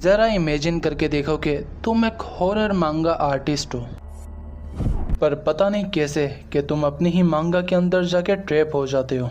ज़रा इमेजिन करके देखो कि तुम एक हॉरर मांगा आर्टिस्ट हो, पर पता नहीं कैसे कि तुम अपनी ही मांगा के अंदर जाके ट्रैप हो जाते हो।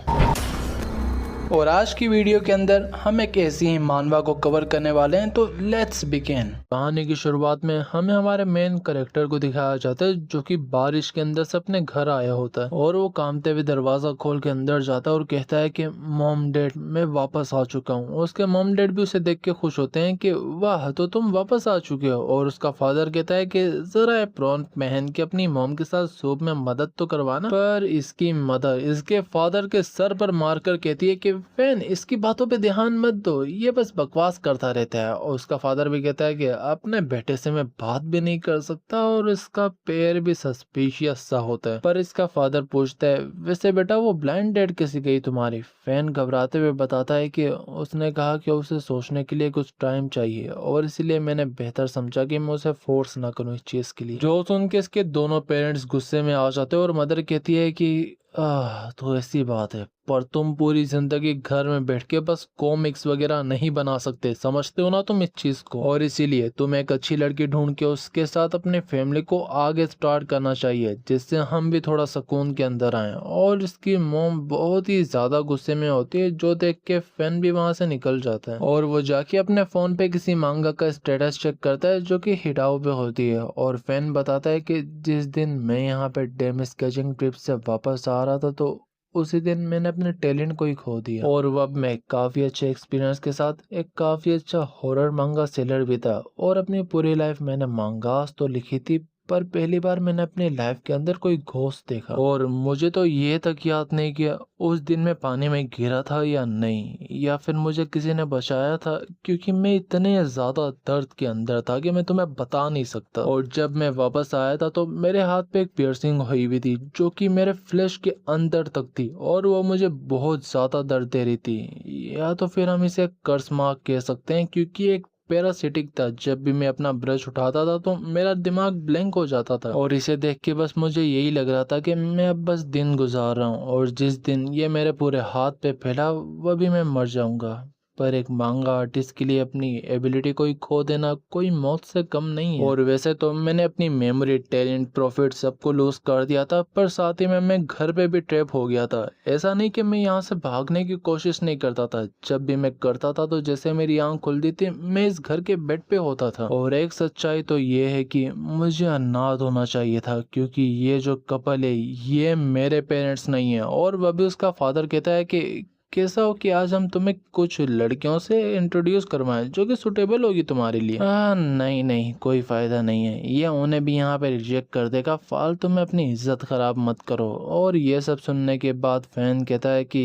और आज की वीडियो के अंदर हम एक ऐसी ही मानवा को कवर करने वाले हैं, तो लेट्स बिगिन। कहानी की शुरुआत में हमें हमारे मेन कैरेक्टर को दिखाया जाता है जो कि बारिश के अंदर से अपने घर आया होता है और वो कांपते हुए दरवाजा खोल के अंदर जाता है और कहता है कि मॉम डैड मैं वापस आ चुका हूँ। उसके मॉम डैड भी उसे देख के खुश होते हैं कि वाह तो तुम वापस आ चुके हो। और उसका फादर कहता है कि जरा एप्रॉन पहन के अपनी मॉम के साथ सूप में मदद तो करवाना। पर इसकी मदर इसके फादर के सर पर मारकर कहती है कि फैन इसकी बातों पे ध्यान मत दो, ये बस बकवास करता रहता है। और उसका फादर भी कहता है कि अपने बेटे से मैं बात भी नहीं कर सकता और इसका पैर भी सस्पिशियस सा होता है। पर इसका फादर पूछता है वैसे बेटा वो ब्लाइंड डेट कैसी गई तुम्हारी। फैन घबराते हुए बताता है कि उसने कहा कि उसे सोचने के लिए कुछ टाइम चाहिए और इसीलिए मैंने बेहतर समझा कि मैं उसे फोर्स ना करूं इस चीज के लिए। जो सुन के इसके दोनों पेरेंट्स गुस्से में आ जाते हैं और मदर कहती है कि तो ऐसी बात है, पर तुम पूरी जिंदगी घर में बैठ के बस कॉमिक्स वगैरह नहीं बना सकते, समझते हो ना तुम इस चीज को। और इसीलिए तुम एक अच्छी लड़की ढूंढ के उसके साथ अपने फैमिली को आगे स्टार्ट करना चाहिए जिससे हम भी थोड़ा सुकून के अंदर आए। और इसकी मोम बहुत ही ज्यादा गुस्से में होती है जो देख के फैन भी वहां से निकल जाता है और वो जाके अपने फोन पे किसी मांगा का स्टेटस चेक करता है जो कि हिडाओ पे होती है। और फैन बताता है कि जिस दिन मैं यहाँ पे डैम स्केचिंग ट्रिप से वापस आ रहा था तो उसी दिन मैंने अपने टैलेंट को ही खो दिया। और अब मैं काफी अच्छे एक्सपीरियंस के साथ एक काफी अच्छा हॉरर मांगा सेलर भी था और अपनी पूरी लाइफ मैंने मांगास तो लिखी थी, पर पहली बार मैंने अपनी लाइफ के अंदर कोई घोस्ट देखा। और मुझे तो ये तक याद नहीं किया उस दिन मैं पानी में गिरा था या नहीं, या फिर मुझे किसी ने बचाया था, क्योंकि मैं इतने ज्यादा दर्द के अंदर था कि मैं तुम्हें बता नहीं सकता। और जब मैं वापस आया था तो मेरे हाथ पे एक पियर्सिंग हुई हुई थी जो कि मेरे फ्लैश के अंदर तक थी और वो मुझे बहुत ज्यादा दर्द दे रही थी। या तो फिर हम इसे कर्स मार्क कह सकते हैं, क्योंकि एक पैरासिटिक था। जब भी मैं अपना ब्रश उठाता था तो मेरा दिमाग ब्लैंक हो जाता था और इसे देख के बस मुझे यही लग रहा था कि मैं अब बस दिन गुजार रहा हूँ और जिस दिन ये मेरे पूरे हाथ पे फैला वह भी मैं मर जाऊंगा। पर एक मांगा आर्टिस्ट के लिए अपनी एबिलिटी को ही खो देना कोई मौत से कम नहीं है। और वैसे तो मैंने अपनी मेमोरी टैलेंट प्रॉफिट सबको लूज कर दिया था, पर साथ ही में मैं घर पे भी ट्रैप हो गया था। ऐसा नहीं कि मैं यहाँ से भागने की कोशिश नहीं करता था, जब भी मैं करता था तो जैसे मेरी आंख खुलती थी मैं इस घर के बेड पे होता था। और एक सच्चाई तो ये है कि मुझे अनाथ होना चाहिए था, क्योंकि ये जो कपल है ये मेरे पेरेंट्स नहीं है। और वह भी उसका फादर कहता है कि कैसा हो कि आज हम तुम्हें कुछ लड़कियों से इंट्रोड्यूस करवाएं जो कि सुटेबल होगी तुम्हारे लिए। नहीं नहीं कोई फायदा नहीं है, ये उन्हें भी यहाँ पे रिजेक्ट कर देगा, फालतू में अपनी इज्जत खराब मत करो। और ये सब सुनने के बाद फैन कहता है कि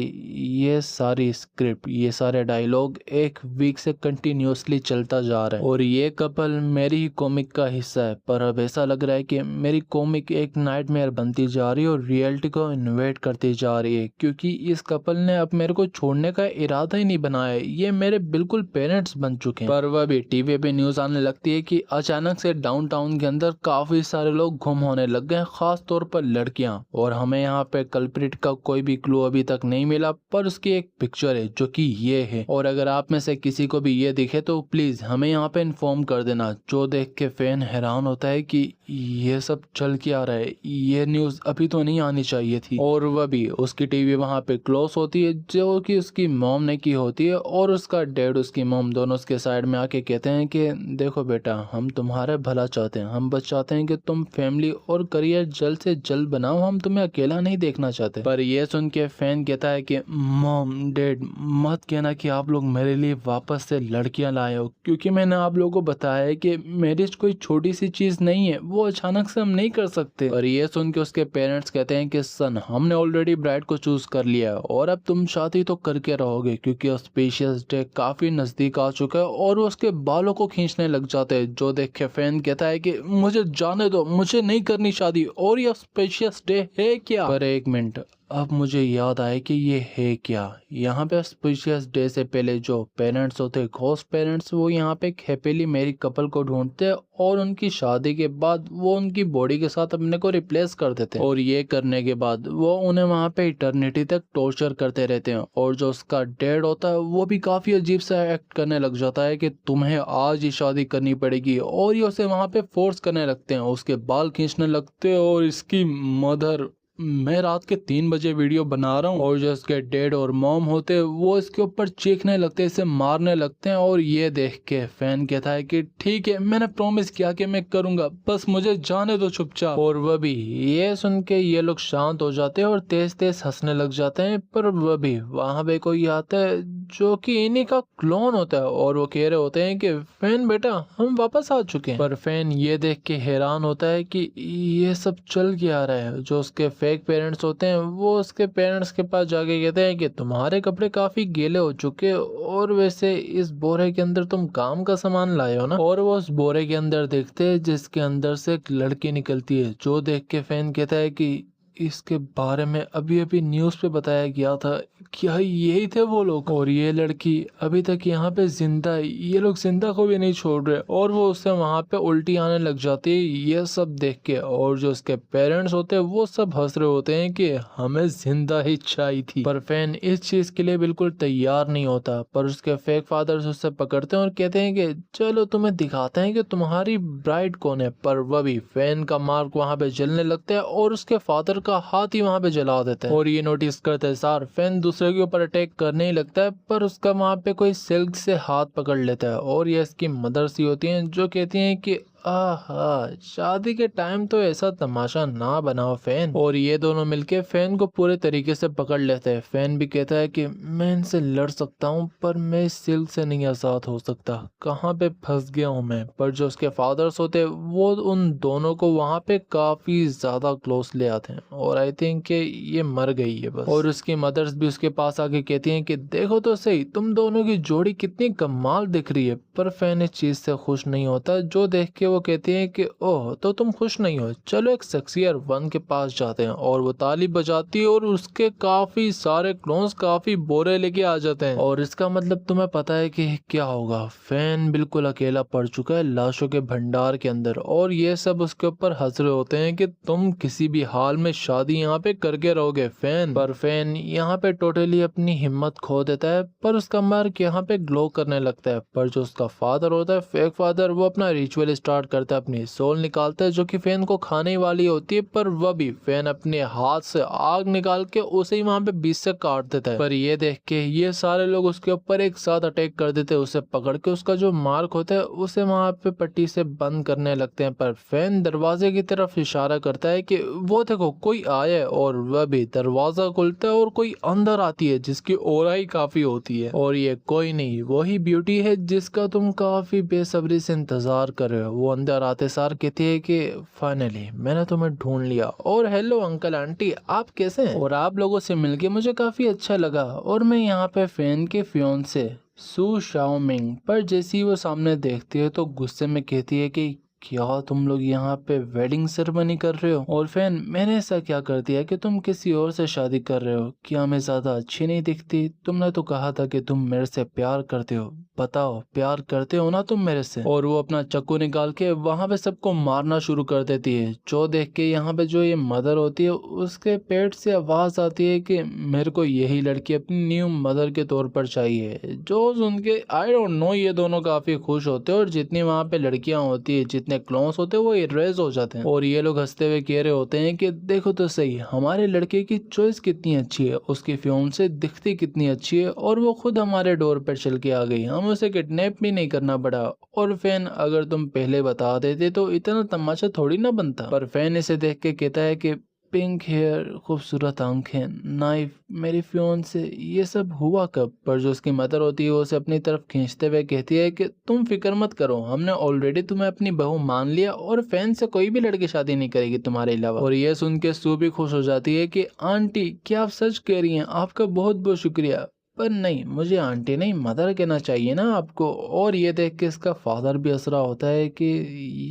ये सारी स्क्रिप्ट ये सारे डायलॉग एक वीक से कंटिन्यूसली चलता जा रहा है और ये कपल मेरी ही कॉमिक का हिस्सा है। पर अब ऐसा लग रहा है कि मेरी कॉमिक एक नाइटमेयर बनती जा रही है और रियलिटी को इन्वेट करती जा रही है, क्योंकि इस कपल ने अब मेरे को छोड़ने का इरादा ही नहीं बनाया है, ये मेरे बिल्कुल पेरेंट्स बन चुके हैं। पर वह भी टीवी पे न्यूज आने लगती है कि अचानक से डाउनटाउन के अंदर काफी सारे लोग गुम होने लग गए, खास तौर पर लड़कियां। और हमें यहाँ पे कल्प्रिट का कोई भी क्लू अभी तक नहीं मिला, पर उसकी एक पिक्चर है जो कि ये है। और अगर आप में से किसी को भी ये दिखे तो प्लीज हमें यहाँ पे इन्फॉर्म कर देना। जो देख के फैन हैरान होता है कि ये सब चल क्या रहा है, ये न्यूज अभी तो नहीं आनी चाहिए थी। और वह भी उसकी टीवी वहाँ पे क्लोज होती है जो कि उसकी मॉम ने की होती है और उसका डैड उसकी मॉम दोनों उसके साइड में आके कहते हैं कि देखो बेटा हम तुम्हारा भला चाहते हैं, हम बस चाहते हैं कि तुम फैमिली और करियर जल्द से जल्द बनाओ, हम तुम्हें अकेला नहीं देखना चाहते। पर यह सुन के फैन कहता है कि मॉम डैड मत कहना कि आप लोग मेरे लिए वापस से लड़कियां लाए हो, क्योंकि मैंने आप लोगों को बताया है कि मैरिज कोई छोटी सी चीज नहीं है, वो अचानक से हम नहीं कर सकते। और ये सुन के उसके पेरेंट्स कहते हैं कि सन हमने ऑलरेडी ब्राइड को चूज कर लिया और अब तुम शादी तो करके रहोगे, क्योंकि ऑस्पिशियस डे काफी नजदीक आ चुका है। और वो उसके बालों को खींचने लग जाते हैं, जो देख के फैन कहता है कि मुझे जाने दो, मुझे नहीं करनी शादी और ये ऑस्पिशियस डे है क्या। पर एक मिनट, अब मुझे याद आया कि ये है क्या। यहाँ पे ऑस्पिशियस डे से पहले जो पेरेंट्स होते हैं, घोस्ट पेरेंट्स, वो यहाँ पे एक हैप्पीली मैरिड कपल को ढूंढते हैं और उनकी शादी के बाद वो उनकी बॉडी के साथ अपने को रिप्लेस कर देते हैं और ये करने के बाद वो उन्हें वहाँ पे इटर्निटी तक टॉर्चर करते रहते हैं। और जो उसका डैड होता है वो भी काफी अजीब सा एक्ट करने लग जाता है कि तुम्हें आज ही शादी करनी पड़ेगी, और ये उसे वहाँ पे फोर्स करने लगते हैं, उसके बाल खींचने लगते हैं। और इसकी मदर, मैं रात के 3 बजे वीडियो बना रहा हूँ और जो इसके डैड और मॉम होते हैं वो इसके ऊपर चीखने लगते हैं, इसे मारने लगते हैं। और ये देख के फैन कहता है कि ठीक है, मैंने प्रॉमिस किया कि मैं करूंगा, बस मुझे जाने दो चुपचाप। और वह भी ये सुन के ये लोग शांत हो जाते हैं और तेज तेज हंसने लग जाते हैं। पर वह भी वहां पे कोई आता है जो कि इन्हीं का क्लोन होता है और वो कह रहे होते हैं कि फैन बेटा हम वापस आ चुके हैं। पर फैन ये देख के हैरान होता है कि ये सब चल क्या रहा है। जो उसके फेक पेरेंट्स होते हैं वो उसके पेरेंट्स के पास जाके कहते हैं कि तुम्हारे कपड़े काफी गीले हो चुके और वैसे इस बोरे के अंदर तुम काम का सामान लाए हो ना। और वो उस बोरे के अंदर देखते हैं जिसके अंदर से एक लड़की निकलती है, जो देख के फैन कहता है कि इसके बारे में अभी अभी न्यूज़ पे बताया गया था, क्या यही थे वो लोग? और ये लड़की अभी तक यहाँ पे जिंदा है, ये लोग जिंदा को भी नहीं छोड़ रहे। और वो उससे वहाँ पे उल्टी आने लग जाती है ये सब देख के। और जो उसके पेरेंट्स होते हैं वो सब हंस रहे होते हैं कि हमें जिंदा ही चाहिए थी। पर फैन इस चीज के लिए बिल्कुल तैयार नहीं होता। पर उसके फेक फादर्स उससे पकड़ते हैं और कहते हैं कि चलो तुम्हें दिखाते हैं कि तुम्हारी ब्राइड कौन है। पर वह भी फैन का मार्क वहाँ पे जलने लगता है और उसके फादर का हाथ ही वहाँ पे जला देता है। और ये नोटिस करते सार फैन दूसरे के ऊपर अटैक करने ही लगता है, पर उसका वहाँ पे कोई सिल्क से हाथ पकड़ लेता है। और ये इसकी मदर सी होती हैं जो कहती हैं कि आहा, शादी के टाइम तो ऐसा तमाशा ना बनाओ फैन। और ये दोनों मिलके फैन को पूरे तरीके से पकड़ लेते हैं। फैन भी कहता है कि मैं इनसे लड़ सकता हूँ पर मैं इस सिल्क से नहीं आजाद हो सकता, कहाँ पे फंस गया हूँ मैं। पर जो उसके फादर्स होते हैं वो उन दोनों को वहाँ पे काफी ज्यादा क्लोज ले आते हैं और आई थिंक कि ये मर गई है बस। और उसकी मदर्स भी उसके पास आके कहती हैं कि देखो तो सही, तुम दोनों की जोड़ी कितनी कमाल दिख रही है। पर फैन इस चीज से खुश नहीं होता, जो देख के वो कहती हैं कि ओह तो तुम खुश नहीं हो, चलो एक सक्सियर वन के पास जाते हैं। और वो ताली बजाती है और उसके काफी सारे क्लोन्स काफी बोरे लेके आ जाते हैं। और इसका मतलब तुम्हें पता है कि क्या होगा। फैन बिल्कुल अकेला पड़ चुका है लाशों के भंडार के अंदर और ये सब उसके ऊपर हंस रहे होते हैं कि तुम किसी भी हाल में शादी यहाँ पे करके रहोगे फैन। पर फैन यहाँ पे टोटली अपनी हिम्मत खो देता है, पर उसका मार्क यहाँ पे ग्लो करने लगता है। पर जो उसका फादर होता है, फेक फादर, वो अपना रिचुअल स्टार्ट करता है, अपनी सोल निकालता है जो कि फैन को खाने वाली होती है। पर वह भी फैन अपने हाथ से आग निकाल के उसे ही वहां पे बीच से काट देता है। पर ये देख के ये सारे लोग उसके ऊपर एक साथ अटैक कर देते हैं, उसे पकड़ के उसका जो मार्क होता है उसे वहां पे पट्टी से बंद करने लगते हैं। पर फैन दरवाजे की तरफ इशारा करता है कि वो देखो कोई आया है, और वह भी दरवाजा खुलता है और कोई अंदर आती है जिसकी ऑरा ही काफी होती है। और ये कोई नहीं, वही ब्यूटी है जिसका तुम काफी बेसब्री से इंतजार कर रहे हो। वो अंदर आते सार कहती है कि फाइनली मैंने तुम्हें ढूंढ लिया, और हेलो अंकल आंटी, आप कैसे हैं? और आप लोगों से मिलके मुझे काफी अच्छा लगा। और मैं यहाँ पे फैन के फियोंसे सू शाओमिंग। पर जैसे ही वो सामने देखती है तो गुस्से में कहती है कि क्या तुम लोग यहाँ पे वेडिंग सेरेमनी कर रहे हो? और फैन, मैंने ऐसा क्या कर दिया कि तुम किसी और से शादी कर रहे हो? क्या मैं ज्यादा अच्छी नहीं दिखती? तुमने तो कहा था कि तुम मेरे से प्यार करते हो, बताओ प्यार करते हो ना तुम मेरे से? और वो अपना चाकू निकाल के वहां पे सबको मारना शुरू कर देती है, जो देख के यहाँ पे जो ये मदर होती है उसके पेट से आवाज आती है कि मेरे को यही लड़की अपनी न्यू मदर के तौर पर चाहिए। जो सुन के आई डोंट नो ये दोनों काफी खुश होते हैं और जितनी वहाँ पे लड़कियां होती है, जितने क्लोन्स होते हैं, वो इरेज हो जाते हैं। और ये लोग हंसते हुए कह रहे होते हैं कि देखो तो सही, हमारे लड़के की चॉइस कितनी अच्छी है, उसकी फियोंसे दिखती कितनी अच्छी है, और वो खुद हमारे डोर पर चल के आ गई, हम उसे किडनैप भी नहीं करना पड़ा। और फैन, अगर तुम पहले बता देते तो इतना तमाशा थोड़ी ना बनता। पर फैन इसे देख के कहता है कि पिंक हेयर, खूबसूरत आंखें, नाइफ, मेरी फियोंसे, ये सब हुआ कब? पर जो उसकी मदर होती है वो उसे अपनी तरफ खींचते हुए कहती है कि तुम फिक्र मत करो, हमने ऑलरेडी तुम्हें अपनी बहू मान लिया और फैन से कोई भी लड़की शादी नहीं करेगी तुम्हारे अलावा। और ये सुन के सू भी खुश हो जाती है कि आंटी, क्या आप सच कह रही हैं? आपका बहुत बहुत शुक्रिया। पर नहीं, मुझे आंटी नहीं मदर कहना चाहिए ना आपको। और ये देख के इसका फादर भी हंस रहा होता है कि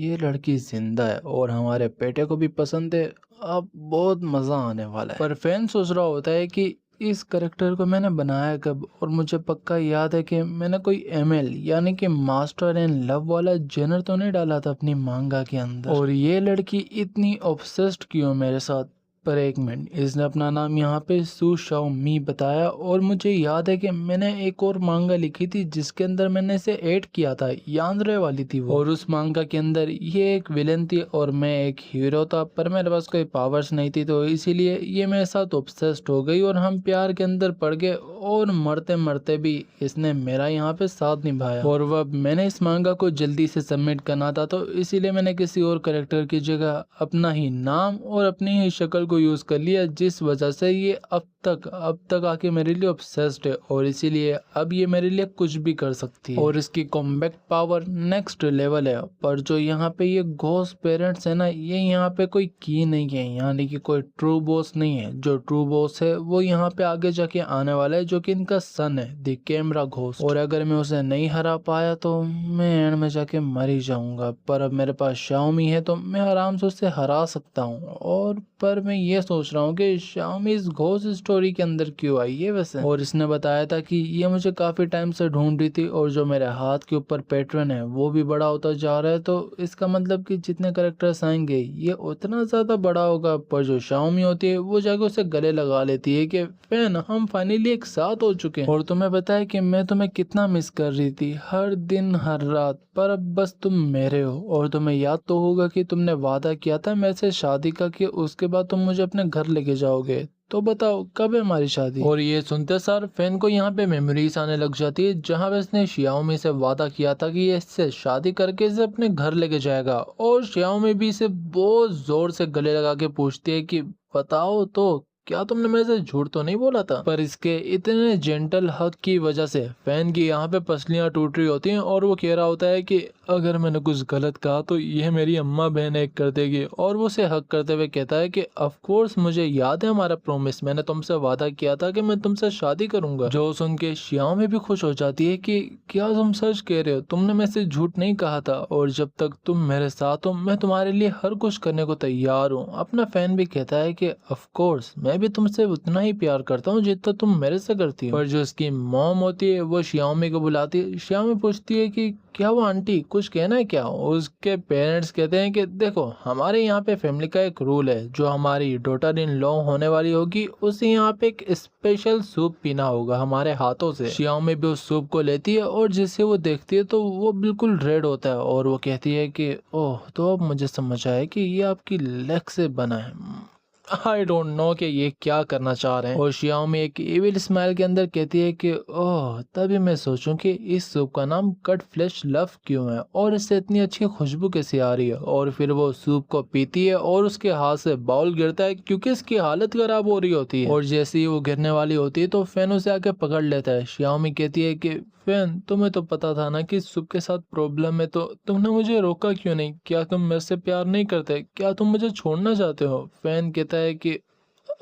ये लड़की जिंदा है और हमारे बेटे को भी पसंद है, अब बहुत मज़ा आने वाला है। पर फैन सोच रहा होता है कि इस करेक्टर को मैंने बनाया कब, और मुझे पक्का याद है कि मैंने कोई ML यानी कि मास्टर इन लव वाला जेनर तो नहीं डाला था अपनी मांगा के अंदर। और ये लड़की इतनी ऑब्सेस्ड क्यों मेरे साथ। पर एक मिनट, इसने अपना नाम यहाँ पे सू शाओ मी बताया, और मुझे याद है कि मैंने एक और मांगा लिखी थी जिसके अंदर मैंने इसे ऐड किया था, यानरे वाली थी वो। और उस मांगा के अंदर ये एक विलन थी और मैं एक हीरो था, पर मेरे पास कोई पावर्स नहीं थी, तो इसीलिए ये मेरे साथ ऑब्सेस्ड हो गई और हम प्यार के अंदर पड़ गए, और मरते मरते भी इसने मेरा यहाँ पे साथ निभाया। और वह मैंने इस मांगा को जल्दी से सबमिट करना था, तो इसीलिए मैंने किसी और करेक्टर की जगह अपना ही नाम और अपनी ही शक्ल को यूज कर लिया, जिस वजह से ये अब तक आके मेरे लिए ऑब्सेस्ड है, और इसीलिए अब ये मेरे लिए कुछ भी कर सकती है। और इसकी कॉम्बैक्ट पावर नेक्स्ट लेवल है। पर जो यहाँ पे ये घोस्ट पेरेंट्स है ना, ये यहाँ पे कोई की नहीं है, यानी कि कोई ट्रू बॉस नहीं है। जो ट्रू बॉस है वो यहाँ पे आगे जाके आने वाला है, जो कि इनका सन है, द कैमरा घोस्ट। और अगर मैं उसे नहीं हरा पाया तो मैं एंड में जाके मर ही जाऊंगा। पर अब मेरे पास शाओमी है तो मैं आराम से उसे हरा सकता हूँ। और पर मैं ये सोच रहा हूँ कि शाओमी इस घोस्ट स्टोरी के अंदर क्यों आई है वैसे। और इसने बताया था कि ये मुझे काफी टाइम से ढूंढ रही थी, और जो मेरे हाथ के ऊपर पैटर्न है वो भी बड़ा होता जा रहा है, तो इसका मतलब कि जितने कैरेक्टर्स आएंगे ये उतना ज्यादा बड़ा होगा। पर जो शाओमी होती है वो जाके उसे गले लगा लेती है कि फैन हम फाइनली एक साथ हो चुके हैं। और तुम्हें पता है कि मैं तुम्हें कितना मिस कर रही थी, हर दिन हर रात, पर अब बस तुम मेरे हो। और तुम्हें याद तो होगा कि तुमने वादा किया था मेरे से शादी का, कि उसके बाद तुम मुझे अपने घर लेके जाओगे, तो बताओ कब है हमारी शादी। और ये सुनते सर फैन को यहाँ पे मेमोरीज आने लग जाती है, जहाँ पे इसने शियाओमी से वादा किया था कि ये इससे शादी करके इसे अपने घर लेके जाएगा। और शियाओमी भी इसे बहुत जोर से गले लगा के पूछती है कि बताओ तो क्या तुमने मेरे से झूठ तो नहीं बोला था। पर इसके इतने जेंटल हक की वजह से फैन की यहाँ पे पसलियां टूट रही होती हैं, और वो कह रहा होता है कि अगर मैंने कुछ गलत कहा तो ये मेरी अम्मा बहन एक कर देगी। और वो उसे हक करते हुए कहता है कि ऑफ कोर्स मुझे याद है हमारा प्रॉमिस, मैंने तुमसे वादा किया था कि मैं तुमसे शादी करूंगा। जो सुन के शियाओमी भी खुश हो जाती है कि क्या तुम सच कह रहे हो, तुमने मेरे से झूठ नहीं कहा था, और जब तक तुम मेरे साथ हो मैं तुम्हारे लिए हर कुछ करने को तैयार हूँ। अपना फैन भी कहता है कि ऑफ कोर्स मैं भी तुमसे उतना ही प्यार करता हूँ जितना तुम मेरे से करती हो। पर जो उसकी मॉम होती है वो शियाओमी को बुलाती है। शियाओमी पूछती है कि क्या वो आंटी कुछ कहना है क्या। उसके पेरेंट्स कहते हैं कि देखो हमारे यहाँ पे फैमिली का एक रूल है, जो हमारी डॉटर इन लॉ होने वाली होगी उसे यहाँ पे एक स्पेशल सूप पीना होगा हमारे हाथों से। शियाओमी भी उस सूप को लेती है, और जिसे वो देखती है तो वो बिल्कुल रेड होता है, और वो कहती है कि ओह तो अब मुझे समझ आया कि ये आपकी लेग से बना है। आई डोंट नो कि ये क्या करना चाह रहे हैं। और शियाओमी एक इविल स्माइल के अंदर कहती है कि ओह तभी मैं सोचूं कि इस सूप का नाम कट फ्लेश लव क्यों है, और इससे इतनी अच्छी खुशबू कैसे आ रही है। और फिर वो सूप को पीती है, और उसके हाथ से बाउल गिरता है क्योंकि इसकी हालत खराब हो रही होती है। और जैसे ही वो गिरने वाली होती है तो फैन उसे आके पकड़ लेता है। शियाओमी कहती है कि फैन तुम्हें तो पता था ना कि सूप के साथ प्रॉब्लम है, तो तुमने मुझे रोका क्यों नहीं। क्या तुम मेरे से प्यार नहीं करते, क्या तुम मुझे छोड़ना चाहते हो। फैन कहता है कि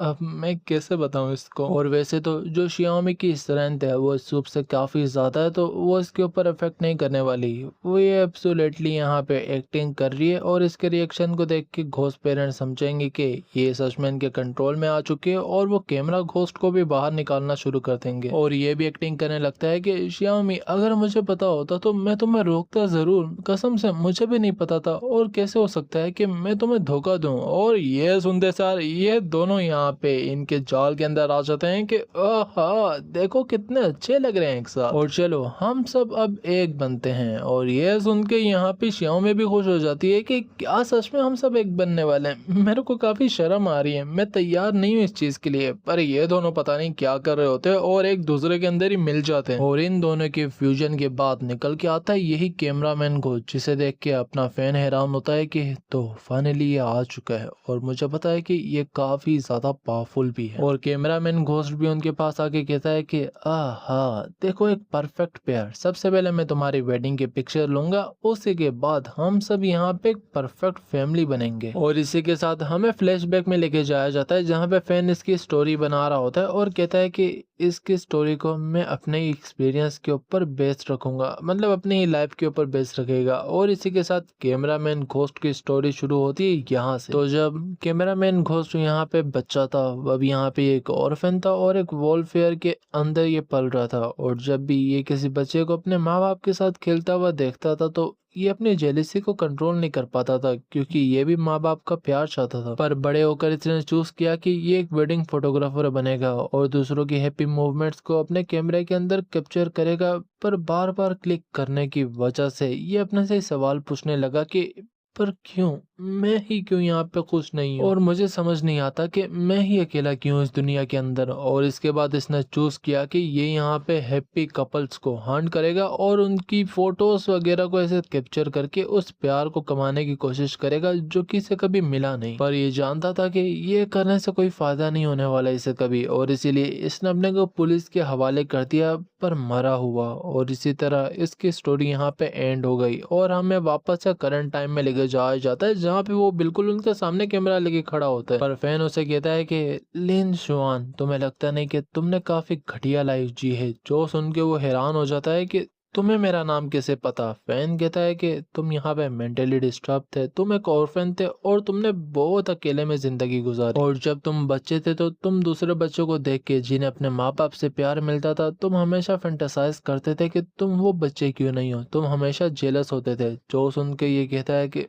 अब मैं कैसे बताऊं इसको। और वैसे तो जो शियाओमी की स्ट्रेंथ है वो सूप से काफ़ी ज़्यादा है, तो वो इसके ऊपर इफेक्ट नहीं करने वाली। वो ये एब्सोल्युटली यहाँ पे एक्टिंग कर रही है, और इसके रिएक्शन को देख के घोस्ट पेरेंट्स समझेंगे कि ये सच में इनके कंट्रोल में आ चुके हैं, और वो कैमरा घोस्ट को भी बाहर निकालना शुरू कर देंगे। और ये भी एक्टिंग करने लगता है कि शियाओमी अगर मुझे पता होता तो मैं तुम्हें रोकता ज़रूर, कसम से मुझे भी नहीं पता था, और कैसे हो सकता है कि मैं तुम्हें धोखा दूँ। और ये सुनते सार ये दोनों यहाँ पे इनके जाल के अंदर आ जाते हैं कि आहा देखो कितने अच्छे लग रहे हैं एक साथ, और चलो हम सब अब एक बनते हैं। और ये सुन के यहाँ पे शियाओमी भी खुश हो जाती है कि क्या सच में हम सब एक बनने वाले हैं। मेरे को काफी शर्म आ रही है, मैं तैयार नहीं हूँ इस चीज के लिए। पर ये दोनों पता नहीं क्या कर रहे होते हैं, और एक दूसरे के अंदर ही मिल जाते हैं। और इन दोनों के फ्यूजन के बाद निकल के आता है यही कैमरामैन को, जिसे देख के अपना फैन हैरान होता है कि तो फाइनली ये आ चुका है। और मुझे पता है कि ये काफी ज्यादा पावरफुल भी है। और कैमरामैन घोस्ट भी उनके पास आके कहता है कि आहा देखो एक परफेक्ट पेयर, सबसे पहले मैं तुम्हारी वेडिंग की पिक्चर लूंगा, उसी के बाद हम सब यहाँ पे एक परफेक्ट फैमिली बनेंगे। और इसी के साथ हमें फ्लैशबैक में लेके जाया जाता है जहाँ पे फैन इसकी स्टोरी बना रहा होता है और कहता है कि इसकी स्टोरी को मैं अपने ही एक्सपीरियंस के ऊपर बेस रखूंगा, मतलब अपनी ही लाइफ के ऊपर बेस रखेगा। और इसी के साथ कैमरामैन घोस्ट की स्टोरी शुरू होती है यहाँ से। तो जब कैमरामैन घोस्ट यहाँ पे बच्चा था, अब यहाँ पे एक ऑर्फन था और एक वॉलफेयर के अंदर ये पल रहा था। और जब भी ये किसी बच्चे को अपने माँ बाप के साथ खेलता हुआ देखता था तो ये अपनी जेलिसी को कंट्रोल नहीं कर पाता था, क्योंकि ये भी माँ बाप का प्यार चाहता था। पर बड़े होकर इसने चूज किया कि ये एक वेडिंग फोटोग्राफर बनेगा और दूसरों की हैप्पी मूवमेंट्स को अपने कैमरे के अंदर कैप्चर करेगा। पर बार बार क्लिक करने की वजह से ये अपने से सवाल पूछने लगा कि पर क्यों, मैं ही क्यों यहाँ पे खुश नहीं हूँ और मुझे समझ नहीं आता कि मैं ही अकेला क्यों इस दुनिया के अंदर। और इसके बाद इसने चूज किया कि ये यहाँ पे हैप्पी कपल्स को हंट करेगा और उनकी फोटोज वगैरह को ऐसे कैप्चर करके उस प्यार को कमाने की कोशिश करेगा जो कि इसे कभी मिला नहीं। पर ये जानता था कि ये करने से कोई फायदा नहीं होने वाला इसे कभी, और इसीलिए इसने अपने को पुलिस के हवाले कर दिया पर मरा हुआ। और इसी तरह इसकी स्टोरी यहाँ पे एंड हो गई और हमें वापस से करंट टाइम में लेके जाया जाता है जहाँ पे वो बिल्कुल उनके सामने कैमरा लेके खड़ा होता है। पर फैन उसे कहता है कि लिन शुआन, तुम्हें लगता नहीं कि तुमने काफी घटिया लाइफ जी है? जो सुन के वो हैरान हो जाता है कि तुम्हें मेरा नाम कैसे पता? फैन कहता है कि तुम यहाँ पे मेंटली डिस्टर्ब थे, तुम एक ऑर्फन थे और तुमने बहुत अकेले में जिंदगी गुजारी। और जब तुम बच्चे थे तो तुम दूसरे बच्चों को देख के जिन्हें अपने माँ बाप से प्यार मिलता था, तुम हमेशा फैंटेसाइज करते थे कि तुम वो बच्चे क्यों नहीं हो, तुम हमेशा जेलस होते थे। जो सुन के ये कहता है कि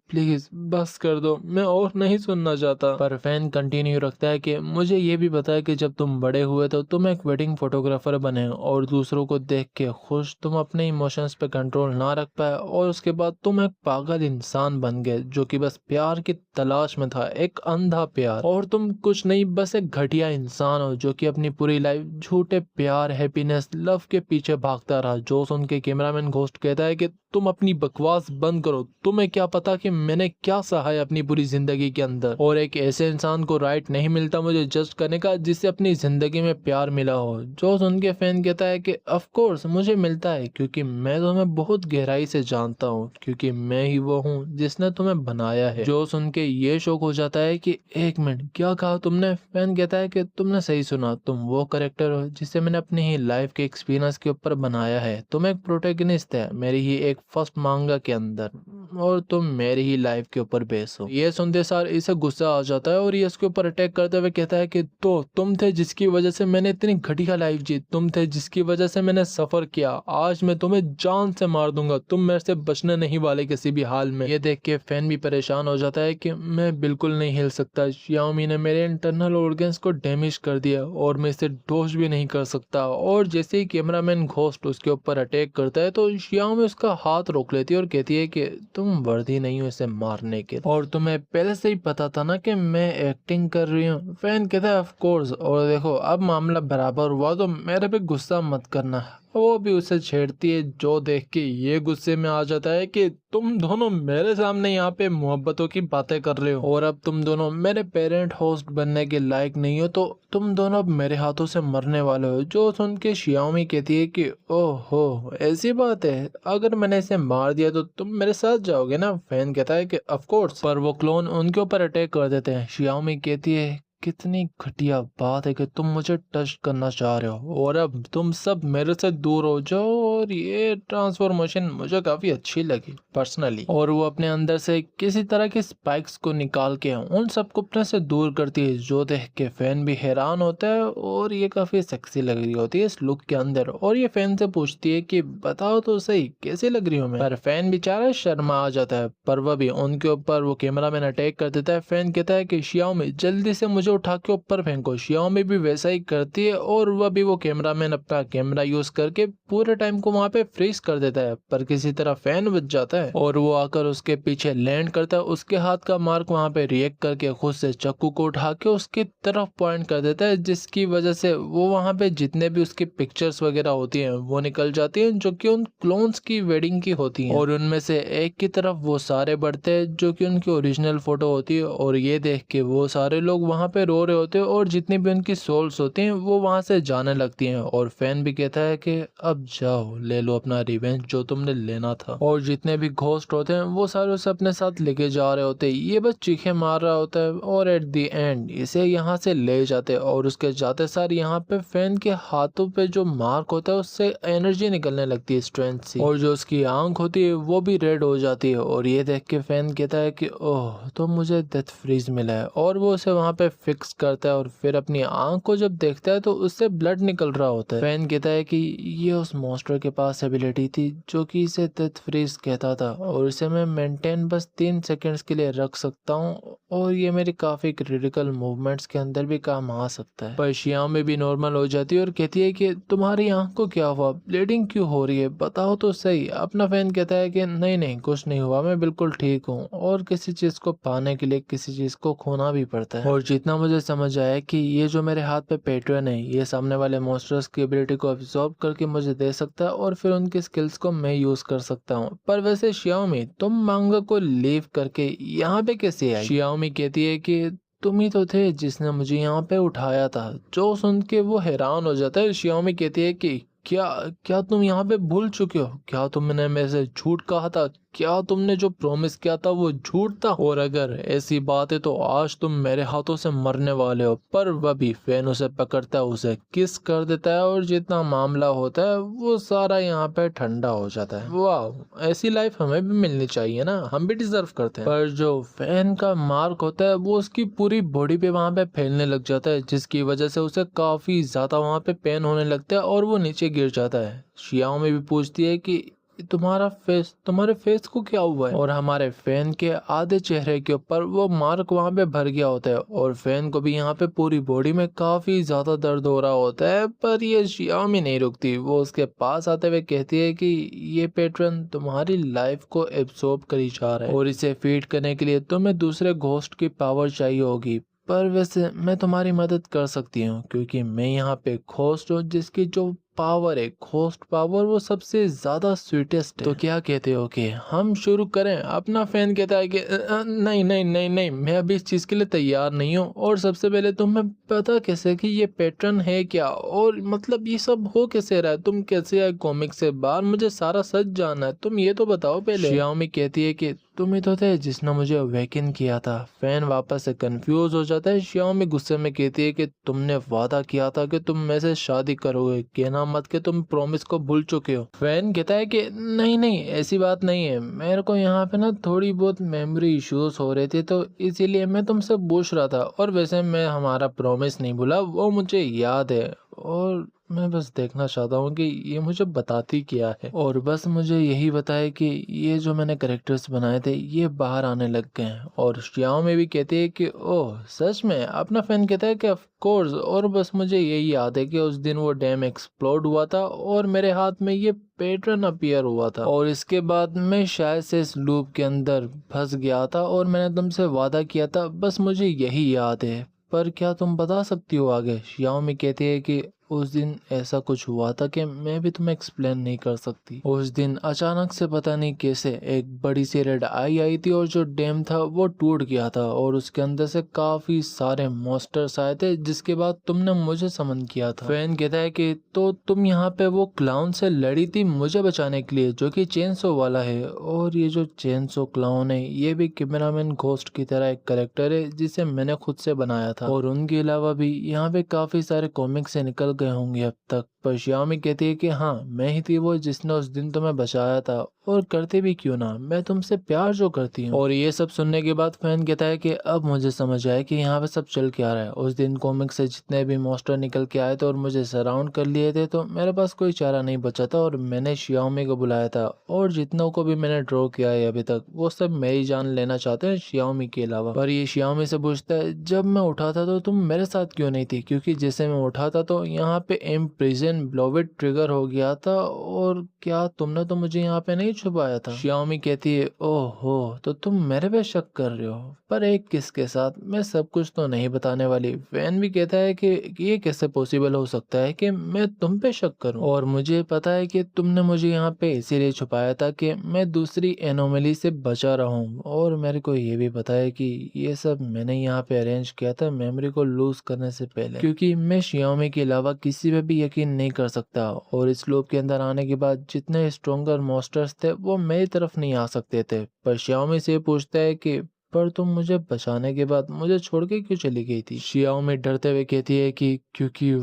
प्लीज बस कर दो, मैं और नहीं सुनना चाहता। पर फैन कंटिन्यू रखता है कि मुझे ये भी पता है कि जब तुम बड़े हुए तो तुम एक वेडिंग फोटोग्राफर बने और दूसरों को देख के खुश तुम अपने इमोशंस पे कंट्रोल ना रख पाए और उसके बाद तुम एक पागल इंसान बन गए जो कि बस प्यार की तलाश में था, एक अंधा प्यार। और तुम कुछ नहीं, बस एक घटिया इंसान हो जो कि अपनी पूरी लाइफ झूठे प्यार, हैप्पीनेस, लव के पीछे भागता रहा। जो सुन के कैमरामैन घोस्ट कहता है कि तुम अपनी बकवास बंद करो, तुम्हें क्या पता कि मैंने क्या सहा है अपनी पूरी जिंदगी के अंदर, और एक ऐसे इंसान को राइट नहीं मिलता मुझे जज करने का जिससे अपनी जिंदगी में प्यार मिला हो। जो सुन के फैन कहता है कि ऑफ कोर्स मुझे मिलता है, क्योंकि मैं तुम्हें बहुत गहराई से जानता हूँ, क्योंकि मैं ही वो हूँ जिसने तुम्हें बनाया है। जो सुन के ये शौक हो जाता है कि एक मिनट क्या कहा तुमने? फैन कहता है कि तुमने सही सुना, तुम वो कैरेक्टर हो जिसे मैंने अपनी ही लाइफ के एक्सपीरियंस के ऊपर बनाया है। तुम एक प्रोटैगनिस्ट है मेरी ही एक फर्स्ट मांगा के अंदर और तुम मेरी ही लाइफ के ऊपर बेस हो। ये सुनते सार इसे गुस्सा आ जाता है और ये इसके ऊपर अटैक करते हुए कहता है कि तो तुम थे जिसकी वजह से मैंने इतनी घटिया लाइफ जी, तुम थे जिसकी वजह से मैंने सफर किया, आज मैं तुम्हें जान से मार दूंगा, तुम मेरे से बचने नहीं वाले किसी भी हाल में। ये देख के फैन भी परेशान हो जाता है कि मैं बिल्कुल नहीं हिल सकता, शियाओमी ने मेरे इंटरनल ऑर्गन्स को डैमेज कर दिया और मैं इसे डोज भी नहीं कर सकता। और जैसे ही कैमरामैन घोस्ट उसके ऊपर अटैक करता है तो शियाओमी उसका हाथ रोक लेती है और कहती है कि तुम वर्दी नहीं हो इसे मारने के, और तुम्हें पहले से ही पता था ना कि मैं एक्टिंग कर रही हूँ। फैन कहता है ऑफ कोर्स, और देखो अब मामला बराबर हुआ तो मेरे पे गुस्सा मत करना। वो भी उसे छेड़ती है जो देख के ये गुस्से में आ जाता है कि तुम दोनों मेरे सामने यहाँ पे मोहब्बतों की बातें कर रहे हो और अब तुम दोनों मेरे पेरेंट होस्ट बनने के लायक नहीं हो, तो तुम दोनों अब मेरे हाथों से मरने वाले हो। जो सुन के शियाओमी कहती है कि ओहो ऐसी बात है, अगर मैंने इसे मार दिया तो तुम मेरे साथ जाओगे ना? फैन कहता है कि ऑफ कोर्स, पर वो क्लोन उनके ऊपर अटैक कर देते हैं। शियाओमी कहती है कितनी घटिया बात है कि तुम मुझे टच करना चाह रहे हो और अब तुम सब मेरे से दूर हो जाओ। और ये ट्रांसफॉर्मेशन मुझे काफी अच्छी लगी पर्सनली। और वो अपने अंदर से किसी तरह के स्पाइक्स को निकाल के उन सबको अपने से दूर करती है, जो देख के फैन भी हैरान होता है और ये काफी सेक्सी लग रही होती है इस लुक के अंदर। और ये फैन से पूछती है कि बताओ तो सही कैसी लग रही हूँ मैं? पर फैन बेचारा शर्मा आ जाता है, पर वह भी उनके ऊपर वो कैमरामैन अटैक कर देता है। फैन कहता है कि शियाओमी जल्दी से मुझे उठा के ऊपर फेंको। शियाओमी भी वैसा ही करती है और वह भी वो कैमरामैन अपना कैमरा यूज करके पूरे टाइम को वहां पे फ्रीज कर देता है, पर किसी तरह फैन बच जाता है और वो आकर उसके पीछे लैंड करता है। उसके हाथ का मार्क वहां पे रिएक्ट करके खुद से चाकू को उठा के उसकी तरफ पॉइंट कर देता है, जिसकी वजह से वो वहां पे जितने भी उसकी पिक्चर्स वगैरह होती हैं वो निकल जाती हैं जो कि उन क्लोन्स की वेडिंग की होती हैं, और उनमें से एक की तरफ वो सारे बढ़ते हैं जो कि उनकी ओरिजिनल फोटो होती है। और ये देख के वो सारे लोग वहां पे पे रो रहे होते हैं और जितनी भी उनकी सोल्स होती हैं वो वहाँ से जाने लगती हैं। और फैन भी कहता है कि अब जाओ, ले लो अपना रिवेंज जो तुमने लेना था। और जितने भी घोस्ट होते हैं वो सारे उसे अपने साथ लेके जा रहे होते हैं। ये बस चीखे मार रहा होता है और एट द एंड इसे यहाँ से ले जाते हैं। और उसके जाते सार यहाँ पे फैन के हाथों पे जो मार्क होता है उससे एनर्जी निकलने लगती है, स्ट्रेंथ सी, और जो उसकी आंख होती है वो भी रेड हो जाती है। और ये देख के फैन कहता है कि ओह, तो मुझे डेथ फ्रीज मिला है। और वो उसे वहाँ पे फिक्स करता है और फिर अपनी आंख को जब देखता है तो उससे ब्लड निकल रहा होता है। फैन कहता है कि ये उस मॉन्स्टर के पास एबिलिटी थी जो कि इसे डेथ फ्रीज कहता था, और इसे मैं मेंटेन बस 3 सेकंड्स के लिए रख सकता हूँ, और ये मेरी काफी क्रिटिकल मूवमेंट्स के अंदर भी काम आ सकता है। पर शियाओमी भी नॉर्मल हो जाती है और कहती है कि तुम्हारी आंख को क्या हुआ, ब्लीडिंग क्यों हो रही है, बताओ तो सही। अपना फैन कहता है कि नहीं नहीं, कुछ नहीं हुआ, मैं बिल्कुल ठीक हूँ, और किसी चीज को पाने के लिए किसी चीज को खोना भी पड़ता है। और जितना मुझे समझ आया कि ये जो मेरे हाथ पे पैटर्न है ये सामने वाले मॉन्स्टर्स की एबिलिटी को अब्सॉर्ब करके मुझे दे सकता है और फिर उनकी स्किल्स को मैं यूज कर सकता हूँ। पर वैसे शियाओमी, तुम मांगा को लीव करके यहाँ पे कैसे आई? शियाओमी कहती है कि तुम ही तो थे जिसने मुझे यहाँ पे उठाया था। जो सुन के वो हैरान हो जाता है। शियाओमी कहती है कि क्या क्या तुम यहाँ पे भूल चुके हो? क्या तुमने मेरे से झूठ कहा था? क्या तुमने जो प्रॉमिस किया था वो झूठ था? और अगर ऐसी बात है तो आज तुम मेरे हाथों से मरने वाले हो। पर वह भी फैन उसे पकड़ता है, उसे किस कर देता है, और जितना मामला होता है वो सारा यहाँ पे ठंडा हो जाता है। वाह, ऐसी लाइफ हमें भी मिलनी चाहिए ना, हम भी डिजर्व करते हैं। पर जो फैन का मार्क होता है वो उसकी पूरी बॉडी पे वहाँ पे फैलने लग जाता है, जिसकी वजह से उसे काफी ज्यादा वहाँ पे पेन होने लगता है और वो नीचे गिर जाता है। शियाओमी भी पूछती है कि तुम्हारे फेस को क्या हुआ है? और हमारे फैन के आधे चेहरे के ऊपर वो मार्क वहाँ पे भर गया होता है, और फैन को भी यहाँ पे पूरी बॉडी में काफी ज्यादा दर्द हो रहा होता है। पर ये शियाओमी नहीं रुकती, वो उसके पास आते हुए कहती है कि ये पैटर्न तुम्हारी लाइफ को एब्सॉर्ब करी जा रहा है, और इसे फीड करने के लिए तुम्हें दूसरे घोस्ट की पावर चाहिए होगी। पर वैसे मैं तुम्हारी मदद कर सकती हूँ, क्योंकि मैं यहाँ पे घोस्ट हूँ जिसकी जो पावर है, घोस्ट पावर, वो सबसे ज्यादा स्वीटेस्ट है। तो क्या कहते हो कि हम शुरू करें? अपना फैन कहता है कि नहीं नहीं नहीं नहीं, मैं अभी इस चीज के लिए तैयार नहीं हूँ। और सबसे पहले तुम्हें पता कैसे कि ये पैटर्न है क्या, और मतलब ये सब हो कैसे रहा है, तुम कैसे आए कॉमिक से बाहर, मुझे सारा सच जानना है, तुम ये तो बताओ पहले। शियाओमी कहती है कि तुम ही तो थे जिसने मुझे अवेकन किया था। फैन वापस से कंफ्यूज हो जाता है। शियाओमी गुस्से में कहती है कि तुमने वादा किया था कि तुम मेरे से शादी करोगे, कहना मत कि तुम प्रॉमिस को भूल चुके हो। फैन कहता है कि नहीं नहीं, ऐसी बात नहीं है, मेरे को यहाँ पे ना थोड़ी बहुत मेमोरी इश्यूज हो रहे थे तो इसीलिए मैं तुमसे पूछ रहा था। और वैसे मैं हमारा प्रॉमिस नहीं भूला, वो मुझे याद है, और मैं बस देखना चाहता हूँ कि ये मुझे बताती क्या है। और बस मुझे यही बताए कि ये जो मैंने कैरेक्टर्स बनाए थे ये बाहर आने लग गए हैं। और शियाओ में भी कहती है कि ओह सच में? अपना फैन कहता है कि ऑफ कोर्स, और बस मुझे यही याद है कि उस दिन वो डैम एक्सप्लोड हुआ था और मेरे हाथ में ये पैटर्न अपीयर हुआ था, और इसके बाद मैं शायद से इस लूप के अंदर फंस गया था और मैंने तुमसे वादा किया था, बस मुझे यही याद है। पर क्या तुम बता सकती हो आगे? शियाओमी कहती है कि उस दिन ऐसा कुछ हुआ था कि मैं भी तुम्हें एक्सप्लेन नहीं कर सकती। उस दिन अचानक से पता नहीं कैसे एक बड़ी सी रेड आई थी और जो डैम था वो टूट गया था और उसके अंदर से काफी सारे मॉन्स्टर्स आए थे, जिसके बाद तुमने मुझे समन किया था। फैन कहता है कि तो तुम यहाँ पे वो क्लाउन से लड़ी थी मुझे बचाने के लिए जो कि चेनसो वाला है, और ये जो चेनसो क्लाउन है ये भी कैमरामैन घोस्ट की तरह एक कैरेक्टर है जिसे मैंने खुद से बनाया था। और उनके अलावा भी यहाँ पे काफी सारे कॉमिक्स से निकल गए होंगे अब तक। पर शियाओमी कहती है कि हाँ मैं ही थी वो जिसने उस दिन तुम्हें बचाया था, और करते भी क्यों ना, मैं तुमसे प्यार जो करती हूँ। और ये सब सुनने के बाद फैन कहता है कि अब मुझे समझ आया कि यहाँ पे सब चल क्या रहा है। उस दिन कॉमिक से जितने भी मॉन्स्टर निकल के आए थे और मुझे सराउंड कर लिए थे तो मेरे पास कोई चारा नहीं बचा था और मैंने शियाओमी को बुलाया था, और जितनों को भी मैंने ड्रॉ किया है अभी तक वो सब मेरी जान लेना चाहते हैं शियाओमी के अलावा। पर ये शियाओमी से पूछता है जब मैं उठा था तो तुम मेरे साथ क्यों नहीं थी? क्योंकि जैसे मैं उठा था तो यहाँ पे इम्प्रिजन इंजन ब्लोविट ट्रिगर हो गया था, और क्या तुमने तो मुझे यहाँ पे नहीं छुपाया था? शियाओमी कहती है, ओहो, तो तुम मेरे पे शक कर रहे हो, पर एक किसके साथ? मैं सब कुछ तो नहीं बताने वाली। फैन भी कहता है कि ये कैसे पॉसिबल हो सकता है कि मैं तुम पे शक करूं, और मुझे पता है कि तुमने मुझे यहाँ पे इसीलिए छुपाया था कि मैं दूसरी एनोमली से बचा रहूं, और मेरे को ये भी पता है कि ये सब मैंने यहाँ पे अरेंज किया था मेमोरी को लूज करने से पहले, क्योंकि मैं शियाओमी के अलावा किसी पे भी यकीन नहीं कर सकता, और इस लूप के अंदर आने के बाद जितने स्ट्रोंगर मॉन्स्टर्स थे वो मेरी तरफ नहीं आ सकते थे। पर शियाओमी से पूछता है कि पर तुम मुझे बचाने के बाद मुझे छोड़ के क्यों चली गई थी? शियाओमी डरते हुए कहती है कि क्योंकि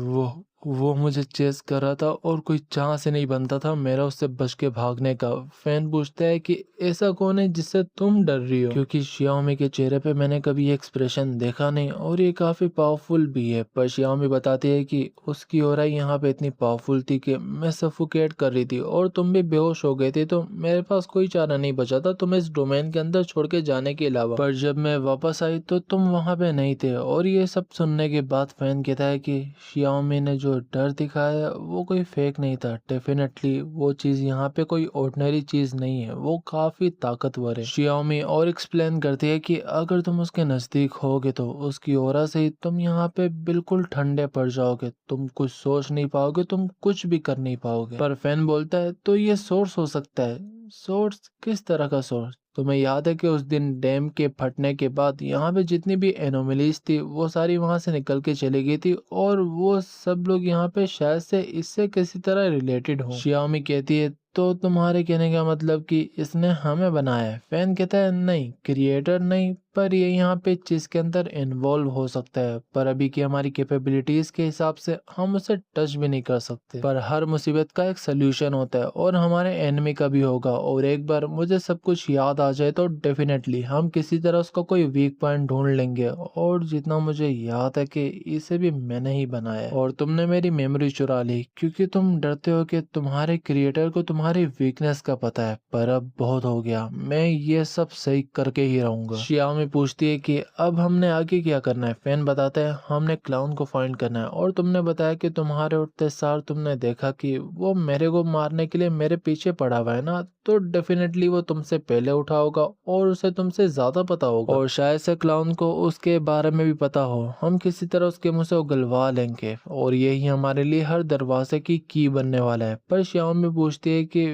वो मुझे चेस कर रहा था, और कोई चांस से नहीं बनता था मेरा उससे बच के भागने का। फैन पूछता है कि ऐसा कौन है जिससे तुम डर रही हो? क्योंकि शियाओमी के चेहरे पे मैंने कभी एक्सप्रेशन देखा नहीं, और ये काफी पावरफुल भी है। पर शियाओमी बताती है कि उसकी ऑरा यहाँ पे इतनी पावरफुल थी कि मैं सफोकेट कर रही थी, और तुम भी बेहोश हो गए थे, तो मेरे पास कोई चारा नहीं बचा था तुम्हें इस डोमेन के अंदर छोड़ के जाने के अलावा। पर जब मैं वापस आई तो तुम वहाँ पे नहीं थे। और ये सब सुनने के बाद फैन कहता है कि शियाओमी ने जो डर दिखाया वो कोई फेक नहीं था। डेफिनेटली वो चीज यहाँ पे कोई ऑर्डिनरी चीज नहीं है, वो काफी ताकतवर है। शियाओमी और एक्सप्लेन करती है कि अगर तुम उसके नजदीक होगे तो उसकी ऑरा से ही तुम यहाँ पे बिल्कुल ठंडे पड़ जाओगे, तुम कुछ सोच नहीं पाओगे, तुम कुछ भी कर नहीं पाओगे। पर फैन बोलता है तो ये सोर्स हो सकता है। सोर्स? किस तरह का सोर्स? तुम्हें याद है कि उस दिन डैम के फटने के बाद यहाँ पे जितनी भी एनोमलीज थी वो सारी वहां से निकल के चली गई थी, और वो सब लोग यहाँ पे शायद से इससे किसी तरह रिलेटेड हो। शियाओमी कहती है तो तुम्हारे कहने का मतलब कि इसने हमें बनाया है? फैन कहता है नहीं, क्रिएटर नहीं, पर ये यहाँ पे चीज के अंदर इन्वॉल्व हो सकता है, पर अभी की हमारी कैपेबिलिटीज के हिसाब से हम उसे टच भी नहीं कर सकते। पर हर मुसीबत का एक सोल्यूशन होता है, और हमारे एनिमी का भी होगा, और एक बार मुझे सब कुछ याद आ जाए तो डेफिनेटली हम किसी तरह उसका कोई वीक पॉइंट ढूंढ लेंगे। और जितना मुझे याद है कि इसे भी मैंने ही बनाया है, और तुमने मेरी मेमोरी चुरा ली क्योंकि तुम डरते हो कि तुम्हारे क्रिएटर को तुम्हारी वीकनेस का पता है। पर अब बहुत हो गया, मैं ये सब सही करके ही रहूंगा। शियाओमी पूछती है कि अब हमने आगे क्या करना है? फैन बताता है हमने क्लाउन को फाइंड करना है, और तुमने बताया कि तुम्हारे उठते सार तुमने देखा कि वो मेरे को मारने के लिए मेरे पीछे पड़ा हुआ है ना, तो डेफिनेटली वो तुमसे पहले उठा होगा और उसे तुमसे ज्यादा पता होगा, और शायद से क्लाउन को उसके बारे में भी पता हो। हम किसी तरह उसके मुंह से उगलवा लेंगे, और यही हमारे लिए हर दरवाजे की की बनने वाला है। पर श्याओमी पूछती है कि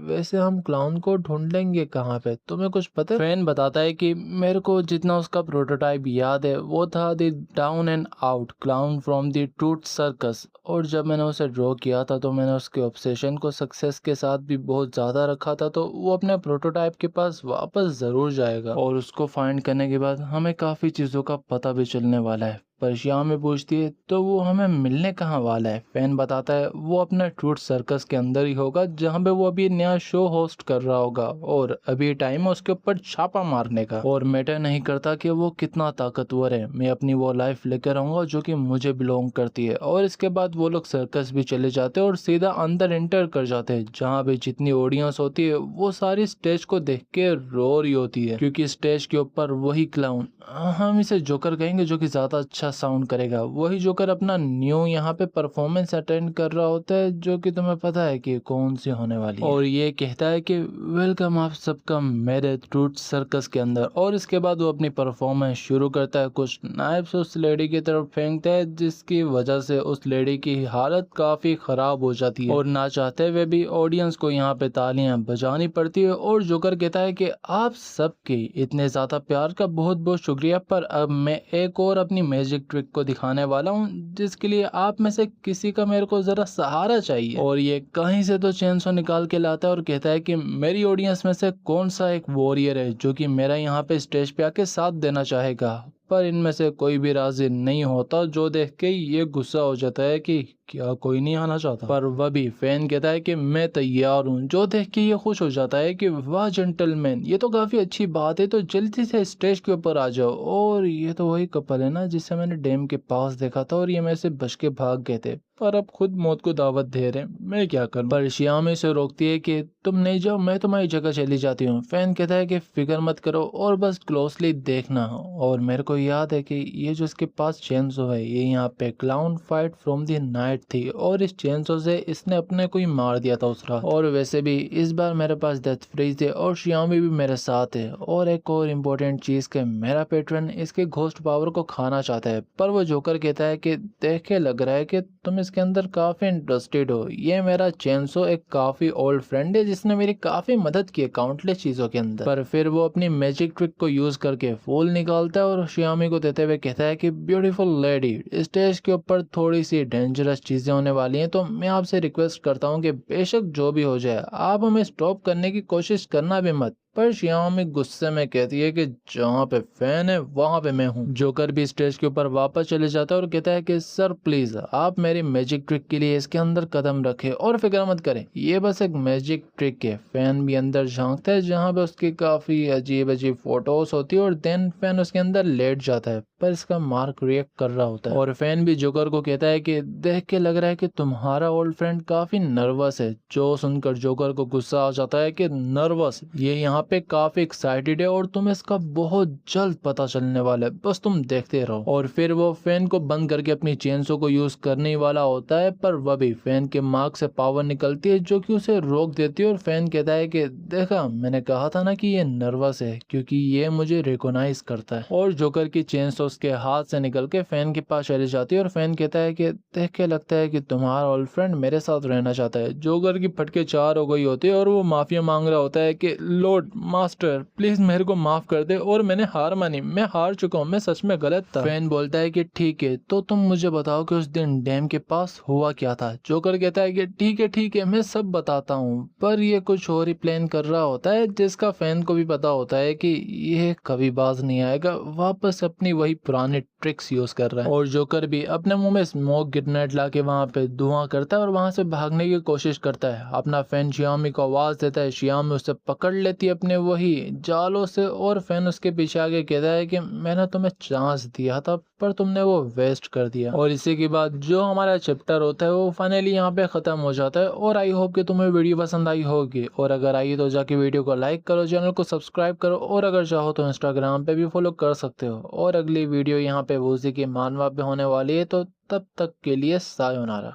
वैसे हम क्लाउन को ढूंढ लेंगे कहाँ पे, तुम्हें कुछ पता है? फैन बताता है कि मेरे को जितना उसका प्रोटोटाइप याद है वो था the down and out clown from the truth circus, और जब मैंने उसे ड्रॉ किया था तो मैंने उसके ऑब्सेशन को सक्सेस के साथ भी बहुत ज़्यादा रखा था, तो वो अपने प्रोटोटाइप के पास वापस ज़रूर जाएगा, और उसको फाइंड करने के बाद हमें काफ़ी चीज़ों का पता भी चलने वाला है। पर श्याम पूछती है तो वो हमें मिलने कहाँ वाला है? फैन बताता है वो अपने ट्रूथ सर्कस के अंदर ही होगा, जहाँ पे वो अभी नया शो होस्ट कर रहा होगा, और अभी टाइम है उसके ऊपर छापा मारने का। और मैटर नहीं करता कि वो कितना ताकतवर है, मैं अपनी वो लाइफ लेकर आऊंगा जो कि मुझे बिलोंग करती है। और इसके बाद वो लोग सर्कस भी चले जाते हैं और सीधा अंदर एंटर कर जाते हैं, जहाँ पे जितनी ऑडियंस होती है वो सारी स्टेज को देख के रो रही होती है, क्योंकि स्टेज के ऊपर वही क्लाउन, हम इसे जोकर कहेंगे, जो कि ज्यादा अच्छा साउंड करेगा, वही जोकर अपना न्यू यहाँ पे परफॉर्मेंस अटेंड कर रहा होता है, जो कि तुम्हें पता है कि कौन सी होने वाली है। और ये कहता है कि वेलकम आप सबका मेरे ट्रूथ सर्कस के अंदर। और इसके बाद वो अपनी परफॉर्मेंस शुरू करता है, कुछ नाइफ्स उस लेडी की तरफ फेंकता है, जिसकी वजह से उस लेडी की हालत काफी खराब हो जाती है, और ना चाहते हुए भी ऑडियंस को यहाँ पे तालियां बजानी पड़ती है। और जोकर कहता है कि आप सबके इतने ज्यादा प्यार का बहुत बहुत शुक्रिया, पर अब मैं एक और अपनी मैजिक ट्रिक को दिखाने वाला हूँ, जिसके लिए आप में से किसी का मेरे को जरा सहारा चाहिए। और ये कहीं से तो चेनसो निकाल के लाता है और कहता है कि मेरी ऑडियंस में से कौन सा एक वॉरियर है जो कि मेरा यहाँ पे स्टेज पे आके साथ देना चाहेगा। पर इनमें से कोई भी राजी नहीं होता, जो देख के ये गुस्सा हो जाता है कि क्या कोई नहीं आना चाहता। पर वह भी फैन कहता है कि मैं तैयार हूँ, जो देख के ये खुश हो जाता है कि वाह जेंटलमैन, ये तो काफी अच्छी बात है, तो जल्दी से स्टेज के ऊपर आ जाओ। और ये तो वही कपल है ना जिसे मैंने डैम के पास देखा था और ये मेरे से बच के भाग गए थे। पर अब खुद मौत को दावत दे रहे हैं, मैं क्या करूं। पर शियामी उसे रोकती है कि तुम नहीं जाओ, मैं तुम्हारी जगह चली जाती हूँ। फैन कहता है कि फिक्र मत करो और बस क्लोजली देखना। और मेरे को याद है कि ये जो इसके पास चेनसो है, ये यहाँ पे clown fight from the night थी और इस चेनसो से इसने अपने को ही मार दिया था उस रात। और वैसे भी इस बार मेरे पास डेथ फ्रीज है और शियामी भी मेरे साथ है। और एक और इम्पोर्टेंट चीज के मेरा पेट्रन इसके घोस्ट पावर को खाना चाहता है, पर वो जोकर कहता है कि देख के लग रहा है कि तुम इसके अंदर काफी इंटरेस्टेड हो। ये मेरा चेनसो एक काफी ओल्ड फ्रेंड है जिसने मेरी काफी मदद की है काउंटलेस चीजों के अंदर। पर फिर वो अपनी मैजिक ट्रिक को यूज करके फूल निकालता है और शियामी को देते हुए कहता है कि ब्यूटीफुल लेडी, स्टेज के ऊपर थोड़ी सी डेंजरस चीजें होने वाली हैं, तो मैं आपसे रिक्वेस्ट करता हूँ कि बेशक जो भी हो जाए आप हमें स्टॉप करने की कोशिश करना भी मत। पर शियामी गुस्से में कहती है कि जहाँ पे फैन है वहां पे मैं हूँ। जोकर भी स्टेज के ऊपर वापस चले जाता है और कहता है कि सर प्लीज आप मेरी मैजिक ट्रिक के लिए इसके अंदर कदम रखें और फिक्र मत करें, ये बस एक मैजिक ट्रिक है। फैन भी अंदर झांकता है जहाँ पे उसकी काफी अजीब अजीब फोटोज होती है और देन फैन उसके अंदर लेट जाता है, पर इसका मार्क रिएक्ट कर रहा होता है। और फैन भी जोकर को कहता है कि देख के लग रहा है कि तुम्हारा ओल्ड फ्रेंड काफी नर्वस है। जो सुनकर जोकर को गुस्सा आ जाता है कि नर्वस, ये यहाँ पे काफी एक्साइटेड है और तुम्हें इसका बहुत जल्द पता चलने वाला है, बस तुम देखते रहो। और फिर वो फैन को बंद करके अपनी चेनसो को यूज करने ही वाला होता है, पर वह भी फैन के मार्क से पावर निकलती है जो कि उसे रोक देती है। और फैन कहता है कि देखा, मैंने कहा था ना कि ये नर्वस है क्योंकि ये मुझे रिकॉग्नाइज करता है। और जोकर की चेनसो उसके हाथ से निकल के फैन के पास चली जाती है और फैन कहता है कि देख के लगता है कि तुम्हारा ओल्ड फ्रेंड मेरे साथ रहना चाहता है। जोकर की फटके चार हो गई होती है और वो माफिया मांग रहा होता है कि लॉर्ड मास्टर प्लीज मेरे को माफ कर दे और मैंने हार मानी, मैं हार चुका हूँ, मैं सच में गलत था। फैन बोलता है कि ठीक है, तो तुम मुझे बताओ कि उस दिन डैम के पास हुआ क्या था। जोकर कहता है कि ठीक है मैं सब बताता हूँ, पर ये कुछ और ही प्लान कर रहा होता है जिसका फैन को भी पता होता है कि ये कभी बाज नहीं आएगा, वापस अपनी वही पुरानी ट्रिक्स यूज कर रहा है। और जोकर भी अपने मुंह में स्मोक ग्रेनेड लाके वहां पे धुआं करता है और वहां से भागने की कोशिश करता है। अपना फैन शियामी को आवाज देता है, शियामी उसे पकड़ लेती है अपने वही जालों से और फैन उसके पीछे आगे कहता है कि मैंने तुम्हें चांस दिया था पर तुमने वो वेस्ट कर दिया। और इसी के बाद जो हमारा चैप्टर होता है वो फाइनली यहाँ पे खत्म हो जाता है। और आई होप कि तुम्हें वीडियो पसंद आई होगी, और अगर आई तो जाके वीडियो को लाइक करो, चैनल को सब्सक्राइब करो, और अगर चाहो तो इंस्टाग्राम पे भी फॉलो कर सकते हो। और अगली वीडियो यहाँ पे वूजी की मानवा पे होने वाली है, तो तब तक के लिए सायोनारा।